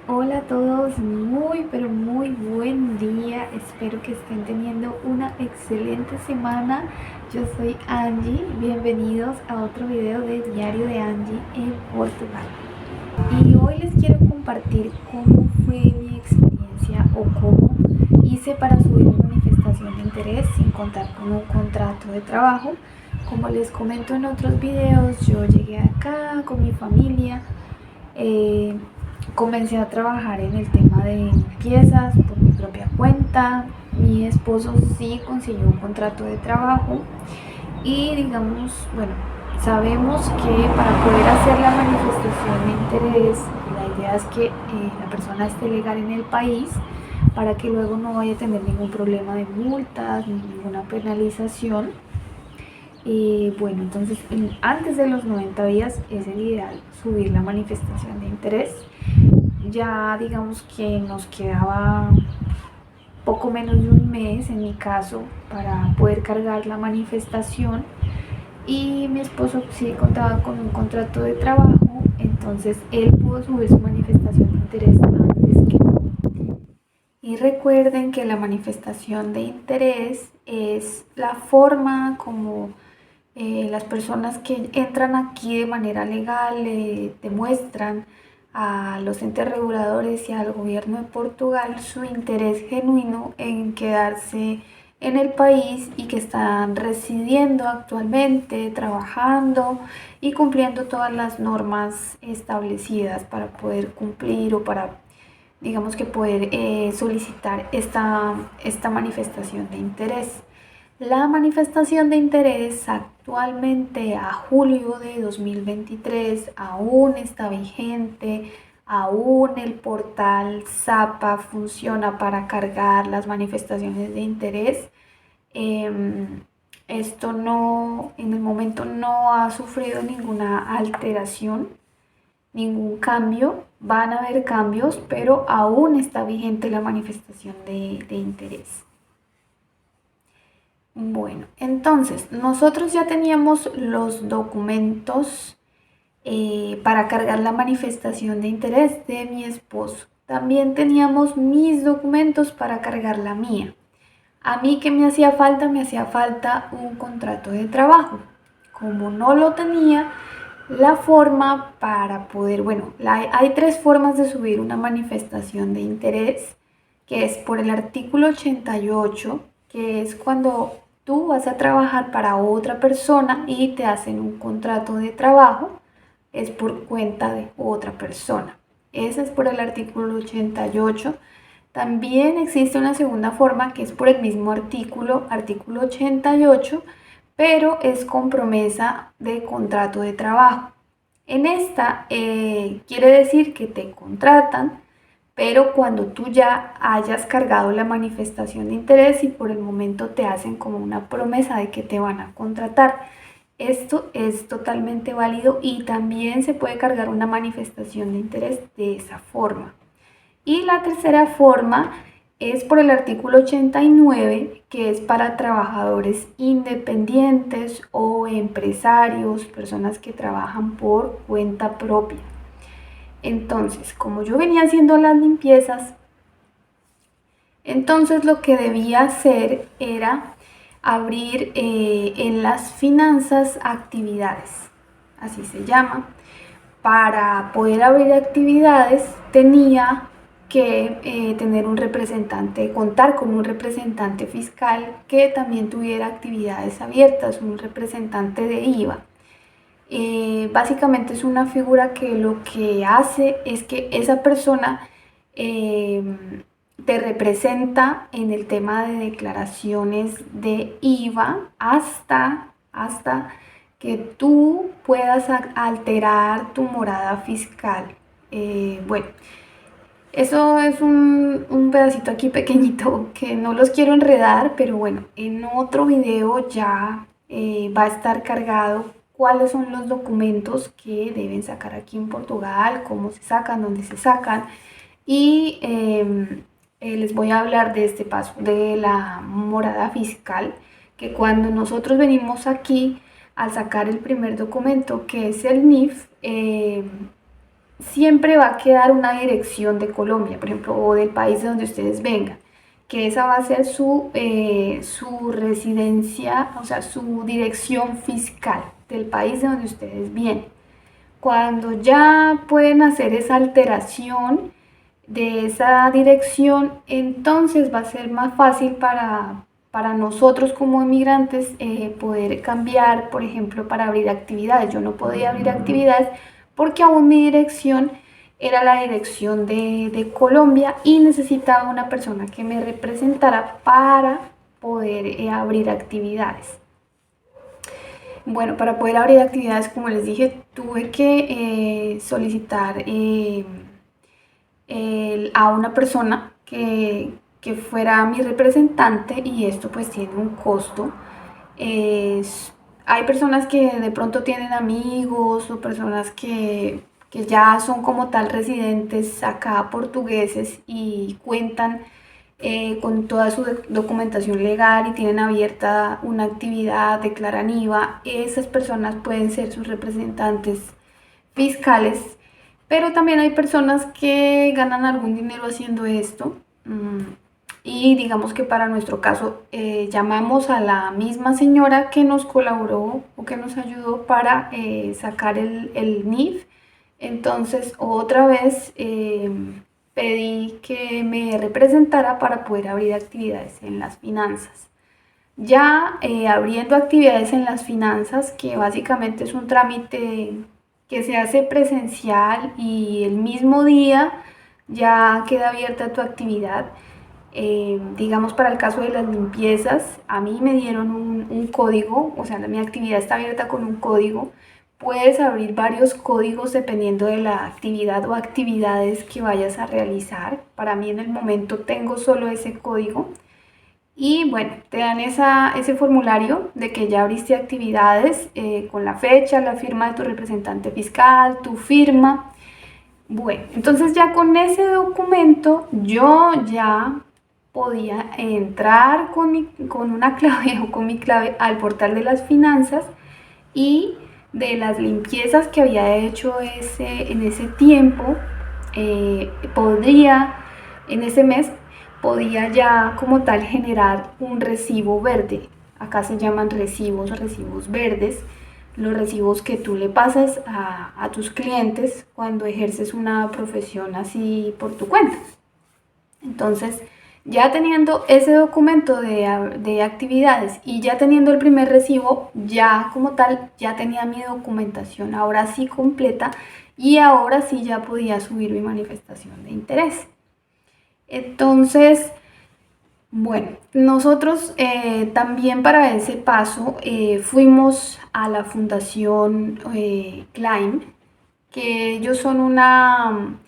Hola a todos, muy pero muy buen día. Espero que estén teniendo una excelente semana. Yo soy Angie, bienvenidos a otro video de Diario de Angie en Portugal. Y hoy les quiero compartir cómo fue mi experiencia o cómo hice para subir mi manifestación de interés sin contar con un contrato de trabajo. Como les comento en otros videos, yo llegué acá con mi familia. eh, Comencé a trabajar en el tema de limpiezas por mi propia cuenta. Mi esposo sí consiguió un contrato de trabajo y digamos, bueno, sabemos que para poder hacer la manifestación de interés, la idea es que la persona esté legal en el país para que luego no vaya a tener ningún problema de multas ni ninguna penalización. Bueno, entonces antes de los 90 días es el ideal subir la manifestación de interés. Ya digamos que nos quedaba poco menos de un mes en mi caso para poder cargar la manifestación, y mi esposo sí contaba con un contrato de trabajo, entonces él pudo subir su manifestación de interés antes que yo. Y recuerden que la manifestación de interés es la forma como las personas que entran aquí de manera legal demuestran a los entes reguladores y al gobierno de Portugal su interés genuino en quedarse en el país y que están residiendo actualmente, trabajando y cumpliendo todas las normas establecidas para poder cumplir o para, digamos, que poder solicitar esta manifestación de interés. La manifestación de interés actualmente a julio de 2023 aún está vigente, aún el portal Zapa funciona para cargar las manifestaciones de interés. Esto no, en el momento no ha sufrido ninguna alteración, ningún cambio. Van a haber cambios, pero aún está vigente la manifestación de interés. Bueno, entonces nosotros ya teníamos los documentos para cargar la manifestación de interés de mi esposo. También teníamos mis documentos para cargar la mía. A mí, ¿qué me hacía falta? Me hacía falta un contrato de trabajo. Como no lo tenía, la forma para poder, bueno, hay tres formas de subir una manifestación de interés, que es por el artículo 88, que es cuando tú vas a trabajar para otra persona y te hacen un contrato de trabajo, es por cuenta de otra persona. Ese es por el artículo 88. También existe una segunda forma que es por el mismo artículo, artículo 88, pero es con promesa de contrato de trabajo. En esta quiere decir que te contratan, pero cuando tú ya hayas cargado la manifestación de interés y por el momento te hacen como una promesa de que te van a contratar. Esto es totalmente válido y también se puede cargar una manifestación de interés de esa forma. Y la tercera forma es por el artículo 89, que es para trabajadores independientes o empresarios, personas que trabajan por cuenta propia. Entonces, como yo venía haciendo las limpiezas, entonces lo que debía hacer era abrir en las finanzas actividades, así se llama. Para poder abrir actividades tenía que tener un representante, contar con un representante fiscal que también tuviera actividades abiertas, un representante de IVA. Básicamente es una figura que lo que hace es que esa persona eh, te representa en el tema de declaraciones de IVA hasta que tú puedas alterar tu morada fiscal. Bueno, eso es un pedacito aquí pequeñito que no los quiero enredar, pero bueno, en otro video ya va a estar cargado cuáles son los documentos que deben sacar aquí en Portugal, cómo se sacan, dónde se sacan, y les voy a hablar de este paso, de la morada fiscal, que cuando nosotros venimos aquí al sacar el primer documento, que es el NIF, siempre va a quedar una dirección de Colombia, por ejemplo, o del país de donde ustedes vengan, que esa va a ser su residencia, o sea, su dirección fiscal del país de donde ustedes vienen. Cuando ya pueden hacer esa alteración de esa dirección, entonces va a ser más fácil para nosotros como inmigrantes poder cambiar, por ejemplo, para abrir actividades. Yo no podía abrir actividades porque aún mi dirección era la dirección de Colombia y necesitaba una persona que me representara para poder abrir actividades. Bueno, para poder abrir actividades, como les dije, tuve que solicitar a una persona que fuera mi representante y esto pues tiene un costo. Es, hay personas que de pronto tienen amigos o personas que ya son como tal residentes acá portugueses y cuentan con toda su documentación legal y tienen abierta una actividad, declaran IVA. Esas personas pueden ser sus representantes fiscales, pero también hay personas que ganan algún dinero haciendo esto. Y digamos que para nuestro caso llamamos a la misma señora que nos colaboró o que nos ayudó para sacar el NIF. Entonces otra vez pedí que me representara para poder abrir actividades en las finanzas. Ya abriendo actividades en las finanzas, que básicamente es un trámite que se hace presencial y el mismo día ya queda abierta tu actividad. Digamos, para el caso de las limpiezas, a mí me dieron un código, o sea, mi actividad está abierta con un código. Puedes abrir varios códigos dependiendo de la actividad o actividades que vayas a realizar. Para mí en el momento tengo solo ese código. Y bueno, te dan ese formulario de que ya abriste actividades con la fecha, la firma de tu representante fiscal, tu firma. Bueno, entonces ya con ese documento yo ya podía entrar con una clave o con mi clave al portal de las finanzas y de las limpiezas que había hecho en ese tiempo, podría, en ese mes, podía ya como tal generar un recibo verde. Acá se llaman recibos verdes, los recibos que tú le pasas a tus clientes cuando ejerces una profesión así por tu cuenta. Entonces, ya teniendo ese documento de actividades y ya teniendo el primer recibo, ya como tal, ya tenía mi documentación ahora sí completa y ahora sí ya podía subir mi manifestación de interés. Entonces, bueno, nosotros también para ese paso fuimos a la Fundación Climb, que ellos son una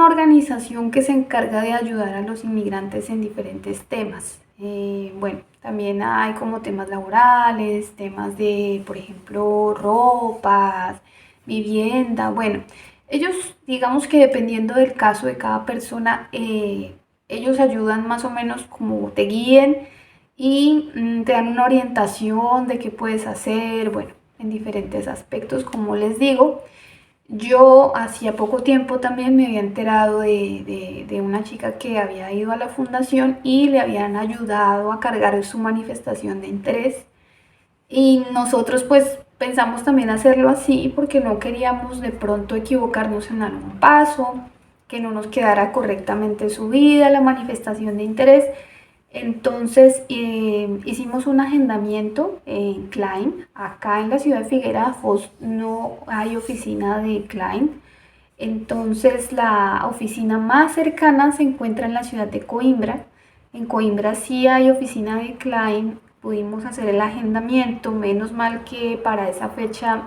organización que se encarga de ayudar a los inmigrantes en diferentes temas. Bueno, también hay como temas laborales, temas de, por ejemplo, ropas, vivienda. Bueno, ellos digamos que dependiendo del caso de cada persona, ellos ayudan más o menos como te guíen y te dan una orientación de qué puedes hacer, bueno, en diferentes aspectos, como les digo. Yo hacía poco tiempo también me había enterado de una chica que había ido a la fundación y le habían ayudado a cargar su manifestación de interés. Y nosotros pues pensamos también hacerlo así porque no queríamos de pronto equivocarnos en algún paso, que no nos quedara correctamente subida la manifestación de interés. Entonces hicimos un agendamiento en Climb. Acá en la ciudad de Figueira Foz no hay oficina de Climb. Entonces la oficina más cercana se encuentra en la ciudad de Coimbra. En Coimbra sí hay oficina de Climb. Pudimos hacer el agendamiento. Menos mal que para esa fecha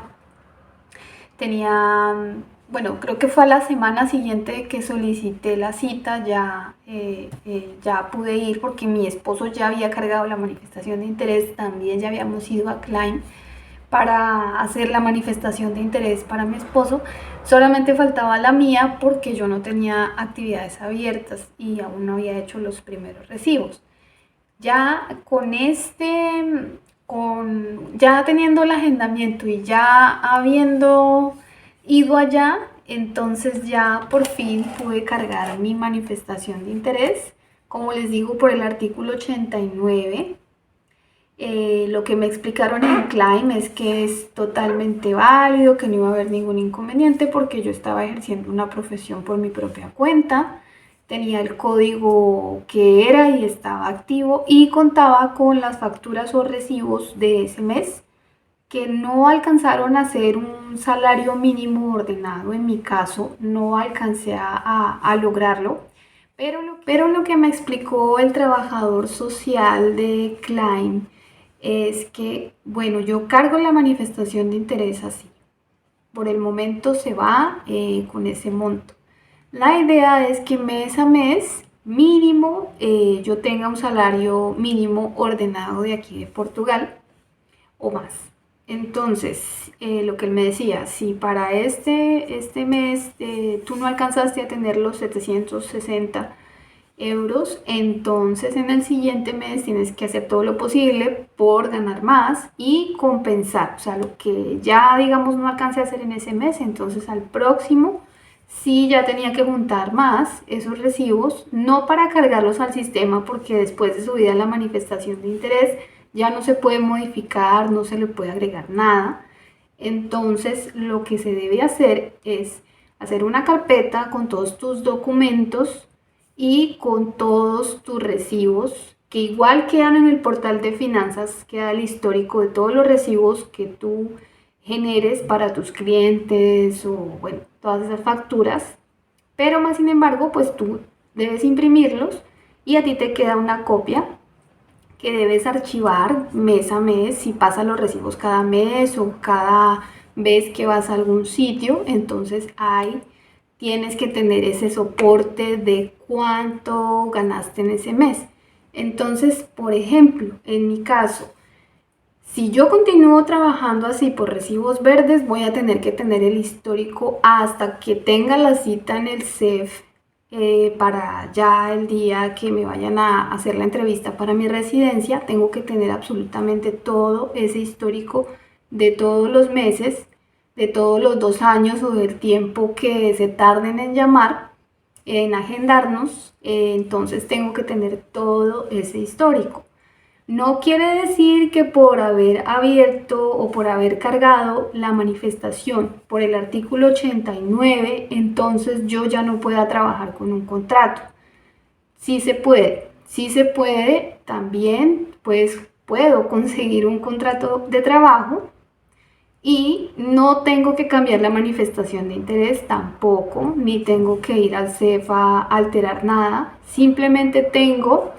tenía, bueno, creo que fue a la semana siguiente que solicité la cita, ya pude ir porque mi esposo ya había cargado la manifestación de interés, también ya habíamos ido a Klein para hacer la manifestación de interés para mi esposo, solamente faltaba la mía porque yo no tenía actividades abiertas y aún no había hecho los primeros recibos. Ya ya teniendo el agendamiento y ya habiendo ido allá, entonces ya por fin pude cargar mi manifestación de interés, como les digo, por el artículo 89. Lo que me explicaron en Climb es que es totalmente válido, que no iba a haber ningún inconveniente porque yo estaba ejerciendo una profesión por mi propia cuenta, tenía el código que era y estaba activo y contaba con las facturas o recibos de ese mes que no alcanzaron a ser un salario mínimo ordenado. En mi caso no alcancé a lograrlo, pero lo que me explicó el trabajador social de Klein es que, bueno, yo cargo la manifestación de interés así. Por el momento se va con ese monto. La idea es que mes a mes mínimo yo tenga un salario mínimo ordenado de aquí de Portugal o más. Entonces, lo que él me decía, si para este mes tú no alcanzaste a tener los 760 euros, entonces en el siguiente mes tienes que hacer todo lo posible por ganar más y compensar, o sea, lo que ya digamos no alcancé a hacer en ese mes, entonces al próximo sí ya tenía que juntar más esos recibos, no para cargarlos al sistema porque después de subida la manifestación de interés ya no se puede modificar, no se le puede agregar nada. Entonces lo que se debe hacer es hacer una carpeta con todos tus documentos y con todos tus recibos, que igual quedan en el portal de finanzas, queda el histórico de todos los recibos que tú generes para tus clientes o bueno, todas esas facturas, pero más sin embargo, pues tú debes imprimirlos y a ti te queda una copia que debes archivar mes a mes, si pasas los recibos cada mes o cada vez que vas a algún sitio, entonces ahí tienes que tener ese soporte de cuánto ganaste en ese mes. Entonces, por ejemplo, en mi caso, si yo continúo trabajando así por recibos verdes, voy a tener que tener el histórico hasta que tenga la cita en el CEF para ya el día que me vayan a hacer la entrevista para mi residencia. Tengo que tener absolutamente todo ese histórico de todos los meses, de todos los 2 años o del tiempo que se tarden en llamar, en agendarnos. Entonces tengo que tener todo ese histórico. No quiere decir que por haber abierto o por haber cargado la manifestación por el artículo 89, entonces yo ya no pueda trabajar con un contrato. Sí se puede, también pues puedo conseguir un contrato de trabajo y no tengo que cambiar la manifestación de interés tampoco, ni tengo que ir al CEF a alterar nada, simplemente tengo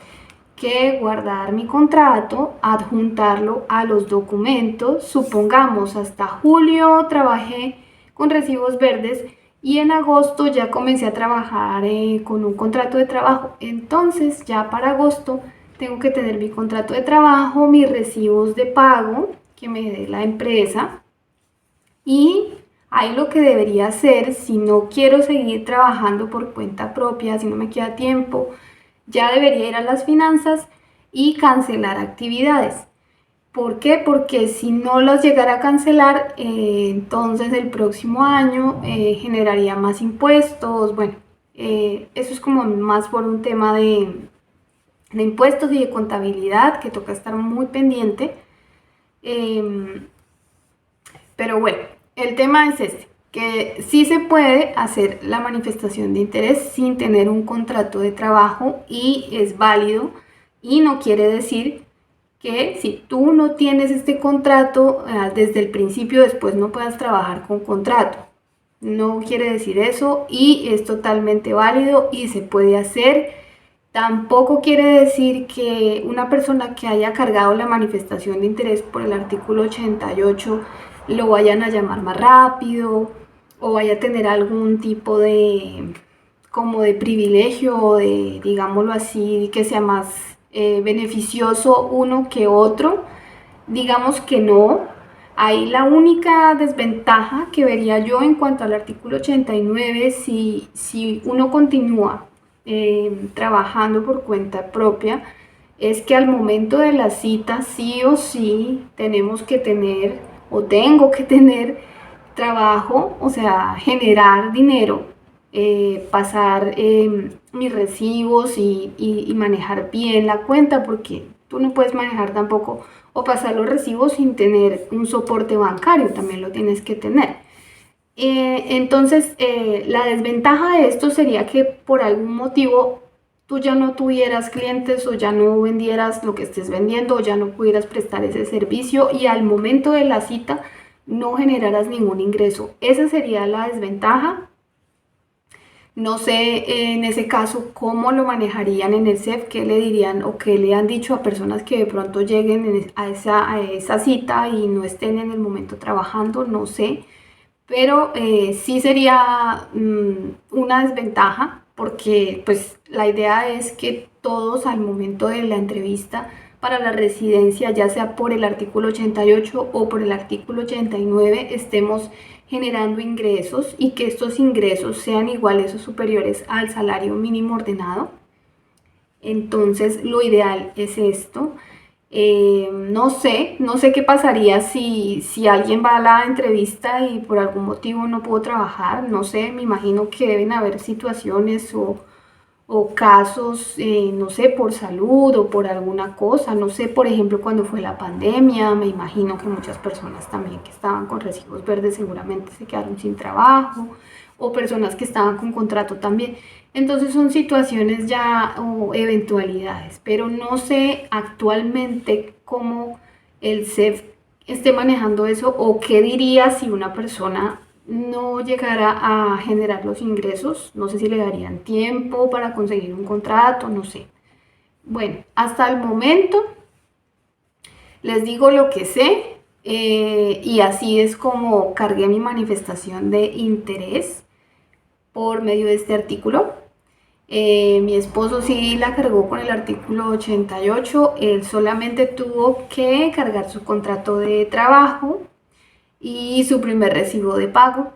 que guardar mi contrato, adjuntarlo a los documentos. Supongamos hasta julio trabajé con recibos verdes y en agosto ya comencé a trabajar con un contrato de trabajo. Entonces ya para agosto tengo que tener mi contrato de trabajo, mis recibos de pago que me dé la empresa y ahí lo que debería hacer si no quiero seguir trabajando por cuenta propia, si no me queda tiempo, ya debería ir a las finanzas y cancelar actividades. ¿Por qué? Porque si no las llegara a cancelar, entonces el próximo año generaría más impuestos. Bueno, eso es como más por un tema de impuestos y de contabilidad que toca estar muy pendiente. Pero bueno, el tema es este, que sí se puede hacer la manifestación de interés sin tener un contrato de trabajo y es válido y no quiere decir que si tú no tienes este contrato desde el principio después no puedas trabajar con contrato. No quiere decir eso y es totalmente válido y se puede hacer. Tampoco quiere decir que una persona que haya cargado la manifestación de interés por el artículo 88 lo vayan a llamar más rápido o vaya a tener algún tipo de como de privilegio o de, digámoslo así, que sea más beneficioso uno que otro. Digamos que no. Ahí la única desventaja que vería yo en cuanto al artículo 89, si uno continúa trabajando por cuenta propia, es que al momento de la cita sí o sí tenemos que tener o tengo que tener trabajo, o sea, generar dinero, pasar mis recibos y manejar bien la cuenta, porque tú no puedes manejar tampoco o pasar los recibos sin tener un soporte bancario, también lo tienes que tener. Entonces, la desventaja de esto sería que por algún motivo tú ya no tuvieras clientes o ya no vendieras lo que estés vendiendo o ya no pudieras prestar ese servicio y al momento de la cita no generaras ningún ingreso. Esa sería la desventaja. No sé en ese caso cómo lo manejarían en el CEF, qué le dirían o qué le han dicho a personas que de pronto lleguen a esa cita y no estén en el momento trabajando, no sé. Pero sí sería una desventaja porque pues la idea es que todos al momento de la entrevista para la residencia, ya sea por el artículo 88 o por el artículo 89, estemos generando ingresos y que estos ingresos sean iguales o superiores al salario mínimo ordenado. Entonces lo ideal es esto. No sé qué pasaría si alguien va a la entrevista y por algún motivo no pudo trabajar. No sé, me imagino que deben haber situaciones o casos, no sé, por salud o por alguna cosa. No sé, por ejemplo, cuando fue la pandemia, me imagino que muchas personas también que estaban con recibos verdes seguramente se quedaron sin trabajo o personas que estaban con contrato también. Entonces son situaciones ya o eventualidades, pero no sé actualmente cómo el CEF esté manejando eso o qué diría si una persona no llegara a generar los ingresos. No sé si le darían tiempo para conseguir un contrato, no sé. Bueno, hasta el momento les digo lo que sé, y así es como cargué mi manifestación de interés por medio de este artículo. Mi esposo sí la cargó con el artículo 88, él solamente tuvo que cargar su contrato de trabajo y su primer recibo de pago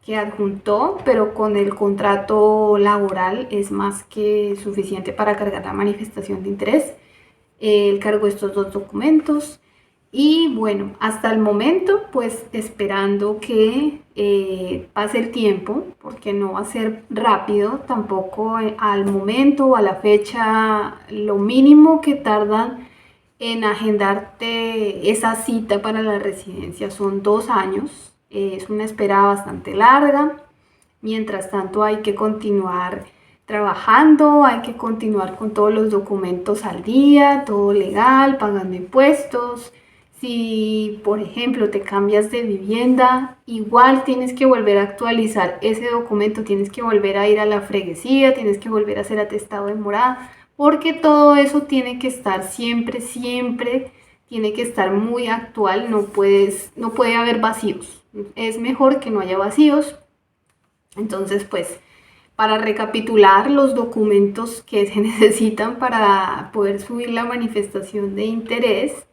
que adjuntó, pero con el contrato laboral es más que suficiente para cargar la manifestación de interés. Él cargó estos dos documentos y bueno, hasta el momento pues esperando que pase el tiempo, porque no va a ser rápido tampoco, al momento o a la fecha, lo mínimo que tardan en agendarte esa cita para la residencia son 2 años. Es una espera bastante larga. Mientras tanto hay que continuar trabajando, hay que continuar con todos los documentos al día, todo legal, pagando impuestos. Si, por ejemplo, te cambias de vivienda, igual tienes que volver a actualizar ese documento, tienes que volver a ir a la freguesía, tienes que volver a hacer atestado de morada, porque todo eso tiene que estar siempre, siempre, tiene que estar muy actual, no puede haber vacíos. Es mejor que no haya vacíos. Entonces, pues, para recapitular los documentos que se necesitan para poder subir la manifestación de interés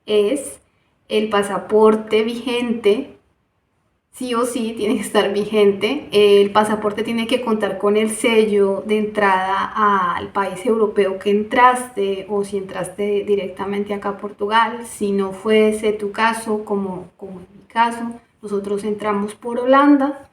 es el pasaporte vigente. Sí o sí tiene que estar vigente. El pasaporte tiene que contar con el sello de entrada al país europeo que entraste, o si entraste directamente acá a Portugal. Si no fuese tu caso, como en mi caso, nosotros entramos por Holanda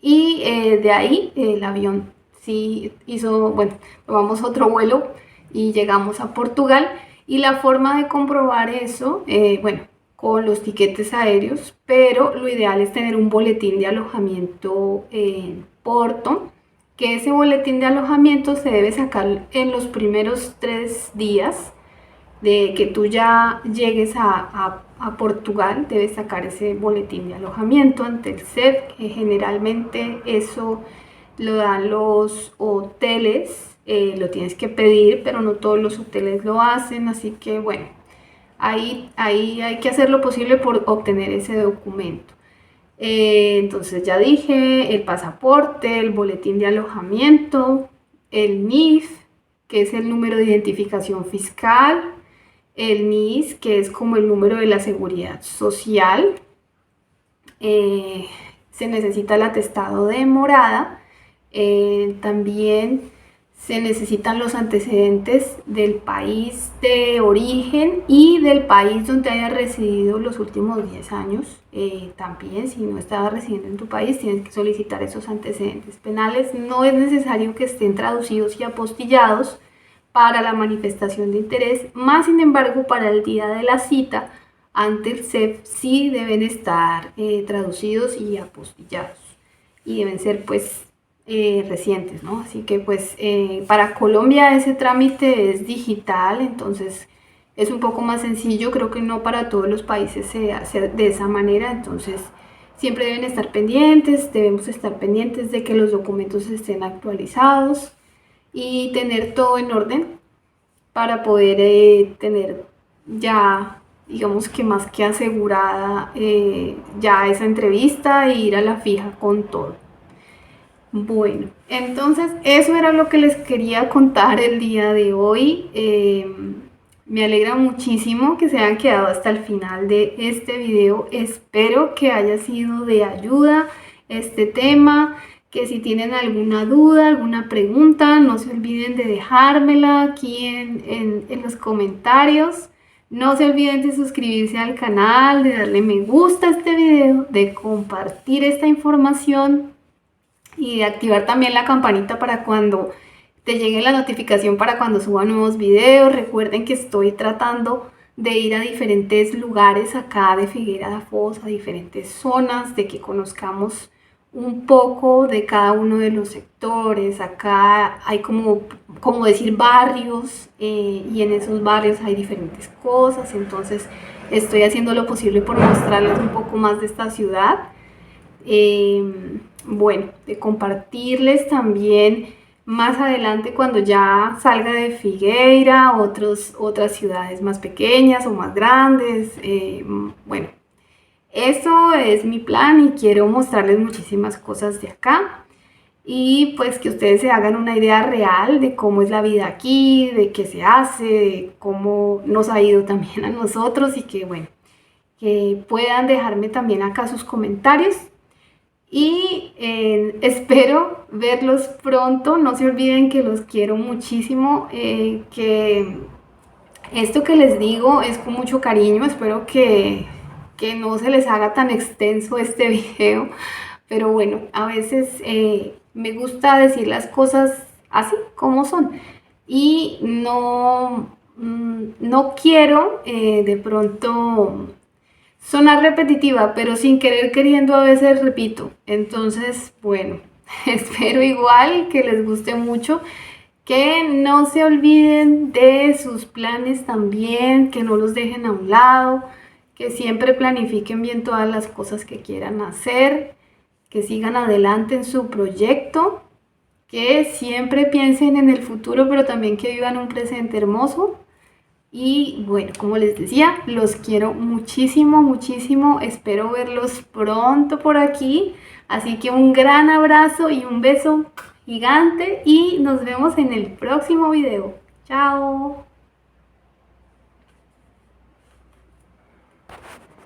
y de ahí el avión sí hizo, bueno, tomamos otro vuelo y llegamos a Portugal. Y la forma de comprobar eso, bueno, con los tiquetes aéreos, pero lo ideal es tener un boletín de alojamiento en Porto, que ese boletín de alojamiento se debe sacar en los primeros 3 días de que tú ya llegues a Portugal. Debes sacar ese boletín de alojamiento ante el CEF, que generalmente eso lo dan los hoteles. Lo tienes que pedir, pero no todos los hoteles lo hacen, así que bueno, ahí hay que hacer lo posible por obtener ese documento. Entonces ya dije, el pasaporte, el boletín de alojamiento, el NIF, que es el número de identificación fiscal, el NIS, que es como el número de la seguridad social. Se necesita el atestado de morada. También Se necesitan los antecedentes del país de origen y del país donde haya residido los últimos 10 años. También, si no estaba residiendo en tu país, tienes que solicitar esos antecedentes penales. No es necesario que estén traducidos y apostillados para la manifestación de interés, más sin embargo, para el día de la cita ante el CEF sí deben estar traducidos y apostillados, y deben ser pues recientes, ¿no? Así que pues para Colombia ese trámite es digital, entonces es un poco más sencillo. Creo que no para todos los países se hace de esa manera, entonces siempre deben estar pendientes, debemos estar pendientes de que los documentos estén actualizados y tener todo en orden para poder tener ya, digamos que más que asegurada ya esa entrevista e ir a la fija con todo. Bueno, entonces eso era lo que les quería contar el día de hoy. Me alegra muchísimo que se hayan quedado hasta el final de este video. Espero que haya sido de ayuda este tema, que si tienen alguna duda, alguna pregunta, no se olviden de dejármela aquí en los comentarios. No se olviden de suscribirse al canal, de darle me gusta a este video, de compartir esta información y de activar también la campanita para cuando te llegue la notificación para cuando suba nuevos videos. Recuerden que estoy tratando de ir a diferentes lugares acá de Figueira da Foz, a diferentes zonas, de que conozcamos un poco de cada uno de los sectores. Acá hay como decir barrios, y en esos barrios hay diferentes cosas, entonces estoy haciendo lo posible por mostrarles un poco más de esta ciudad. Bueno, de compartirles también más adelante cuando ya salga de Figueira otras ciudades más pequeñas o más grandes. Bueno, eso es mi plan y quiero mostrarles muchísimas cosas de acá y pues que ustedes se hagan una idea real de cómo es la vida aquí, de qué se hace, de cómo nos ha ido también a nosotros, y que bueno, que puedan dejarme también acá sus comentarios. Y espero verlos pronto. No se olviden que los quiero muchísimo, que esto que les digo es con mucho cariño. Espero que no se les haga tan extenso este video, pero bueno, a veces me gusta decir las cosas así como son y no quiero de pronto sonar repetitiva, pero sin querer queriendo a veces repito. Entonces, bueno, espero igual que les guste mucho, que no se olviden de sus planes también, que no los dejen a un lado, que siempre planifiquen bien todas las cosas que quieran hacer, que sigan adelante en su proyecto, que siempre piensen en el futuro, pero también que vivan un presente hermoso. Y bueno, como les decía, los quiero muchísimo, muchísimo. Espero verlos pronto por aquí. Así que un gran abrazo y un beso gigante y nos vemos en el próximo video. Chao.